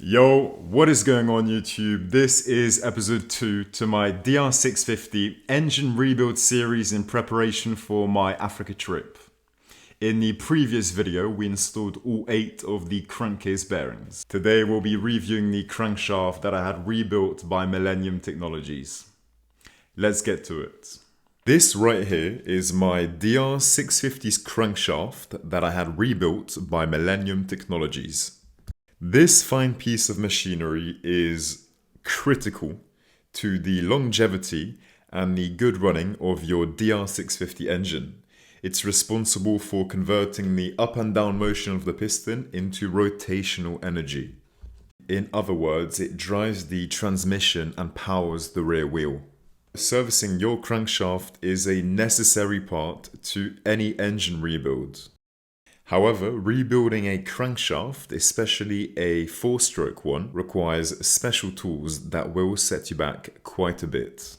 Yo, what is going on YouTube? This is episode 2 to my DR650 engine rebuild series in preparation for my Africa trip. In the previous video, we installed all 8 of the crankcase bearings. Today we'll be reviewing the crankshaft that I had rebuilt by Millennium Technologies. Let's get to it. This right here is my DR650's crankshaft that I had rebuilt by Millennium Technologies. This fine piece of machinery is critical to the longevity and the good running of your DR650 engine. It's responsible for converting the up and down motion of the piston into rotational energy. In other words, it drives the transmission and powers the rear wheel. Servicing your crankshaft is a necessary part to any engine rebuild. However, rebuilding a crankshaft, especially a 4-stroke one, requires special tools that will set you back quite a bit.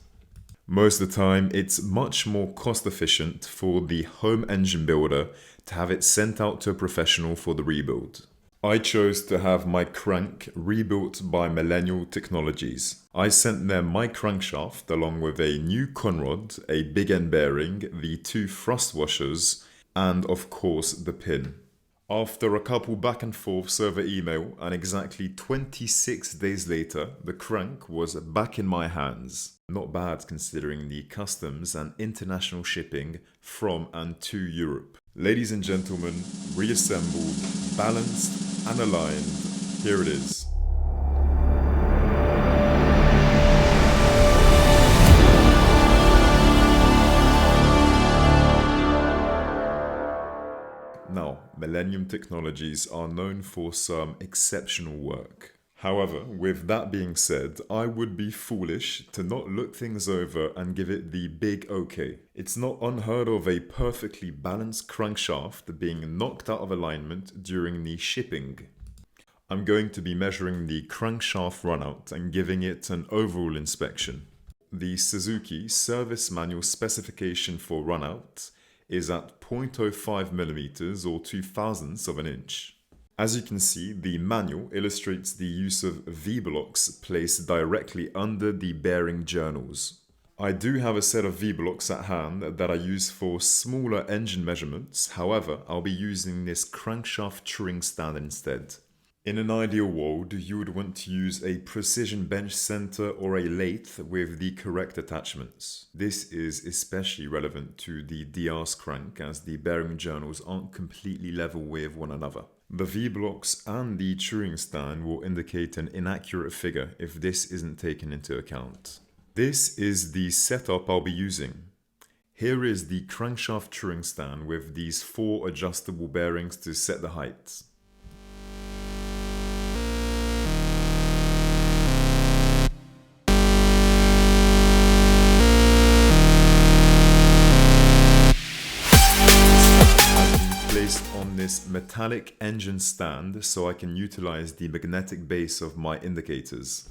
Most of the time, it's much more cost efficient for the home engine builder to have it sent out to a professional for the rebuild. I chose to have my crank rebuilt by Millennium Technologies. I sent them my crankshaft along with a new conrod, a big end bearing, the 2 thrust washers, and of course the pin. After a couple back and forths over email and exactly 26 days later, the crank was back in my hands. Not bad considering the customs and international shipping from and to Europe. Ladies and gentlemen, reassembled, balanced and aligned, here it is. Now, Millennium Technologies are known for some exceptional work. However, with that being said, I would be foolish to not look things over and give it the big okay. It's not unheard of a perfectly balanced crankshaft being knocked out of alignment during the shipping. I'm going to be measuring the crankshaft runout and giving it an overall inspection. The Suzuki service manual specification for runout is at 0.05 millimeters or 0.02 of an inch. As you can see, the manual illustrates the use of V-blocks placed directly under the bearing journals. I do have a set of V-blocks at hand that I use for smaller engine measurements, however, I'll be using this crankshaft truing stand instead. In an ideal world, you would want to use a precision bench center or a lathe with the correct attachments. This is especially relevant to the DR's crank as the bearing journals aren't completely level with one another. The V-blocks and the truing stand will indicate an inaccurate figure if this isn't taken into account. This is the setup I'll be using. Here is the crankshaft truing stand with these 4 adjustable bearings to set the height. On this metallic engine stand so I can utilize the magnetic base of my indicators.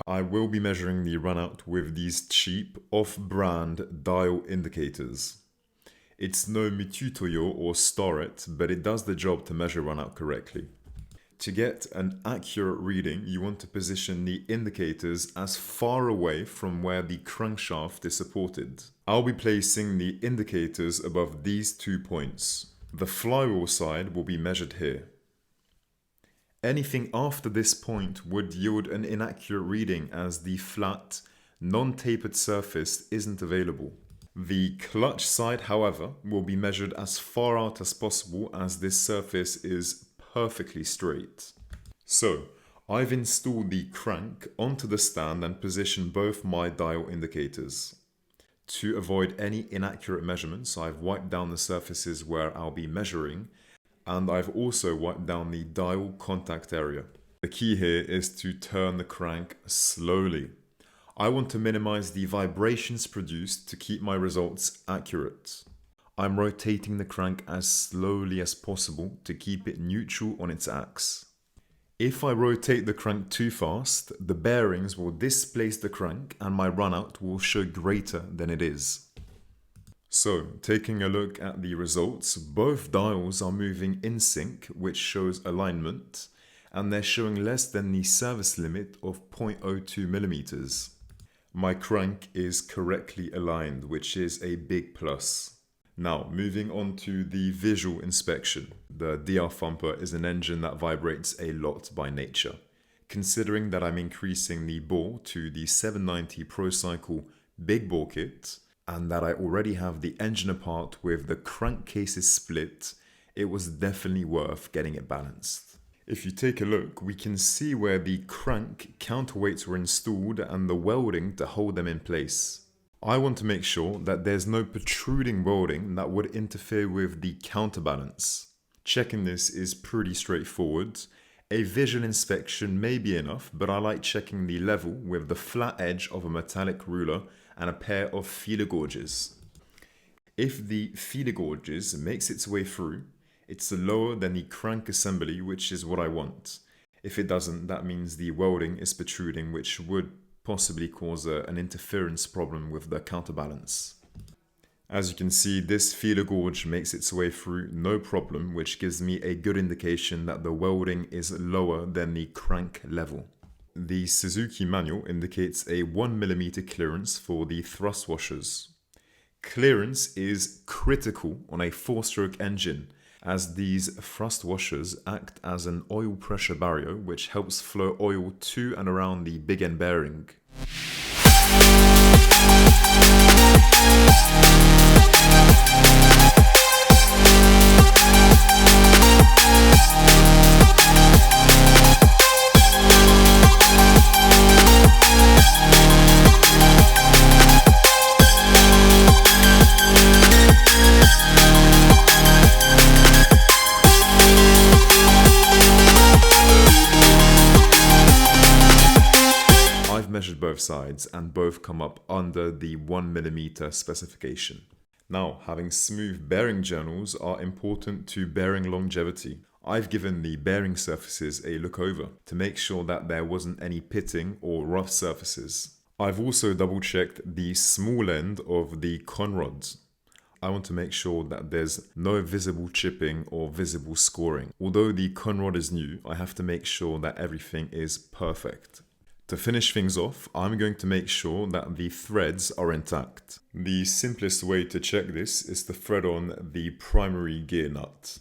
I will be measuring the runout with these cheap off-brand dial indicators. It's no Mitutoyo or Starret, but it does the job to measure runout correctly. To get an accurate reading, you want to position the indicators as far away from where the crankshaft is supported. I'll be placing the indicators above these 2 points. The flywheel side will be measured here. Anything after this point would yield an inaccurate reading as the flat, non-tapered surface isn't available. The clutch side, however, will be measured as far out as possible as this surface is perfectly straight. So, I've installed the crank onto the stand and positioned both my dial indicators. To avoid any inaccurate measurements, I've wiped down the surfaces where I'll be measuring, and I've also wiped down the dial contact area. The key here is to turn the crank slowly. I want to minimize the vibrations produced to keep my results accurate. I'm rotating the crank as slowly as possible to keep it neutral on its axis. If I rotate the crank too fast, the bearings will displace the crank and my runout will show greater than it is. So, taking a look at the results, both dials are moving in sync, which shows alignment, and they're showing less than the service limit of 0.02 millimeters. My crank is correctly aligned, which is a big plus. Now, moving on to the visual inspection. The DR Thumper is an engine that vibrates a lot by nature. Considering that I'm increasing the bore to the 790 Pro Cycle big bore kit, and that I already have the engine apart with the crankcases split, it was definitely worth getting it balanced. If you take a look, we can see where the crank counterweights were installed and the welding to hold them in place. I want to make sure that there's no protruding welding that would interfere with the counterbalance. Checking this is pretty straightforward. A visual inspection may be enough, but I like checking the level with the flat edge of a metallic ruler and a pair of feeler gauges. If the feeler gauges makes its way through, it's lower than the crank assembly, which is what I want. If it doesn't, that means the welding is protruding, which would possibly cause an interference problem with the counterbalance. As you can see, this feeler gauge makes its way through no problem, which gives me a good indication that the welding is lower than the crank level. The Suzuki manual indicates a 1mm clearance for the thrust washers. Clearance is critical on a 4-stroke engine, as these thrust washers act as an oil pressure barrier which helps flow oil to and around the big end bearing. Measured both sides and both come up under the 1mm specification. Now, having smooth bearing journals are important to bearing longevity. I've given the bearing surfaces a look over to make sure that there wasn't any pitting or rough surfaces. I've also double checked the small end of the conrods. I want to make sure that there's no visible chipping or visible scoring. Although the conrod is new, I have to make sure that everything is perfect. To finish things off, I'm going to make sure that the threads are intact. The simplest way to check this is to thread on the primary gear nut.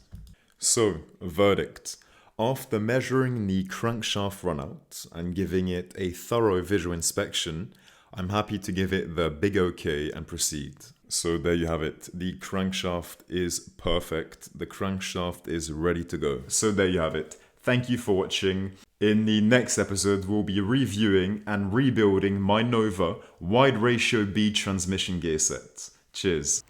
So, verdict. After measuring the crankshaft runout and giving it a thorough visual inspection, I'm happy to give it the big OK and proceed. So there you have it. The crankshaft is perfect. The crankshaft is ready to go. So there you have it. Thank you for watching. In the next episode, we'll be reviewing and rebuilding my NOVA wide ratio B transmission gearset. Cheers.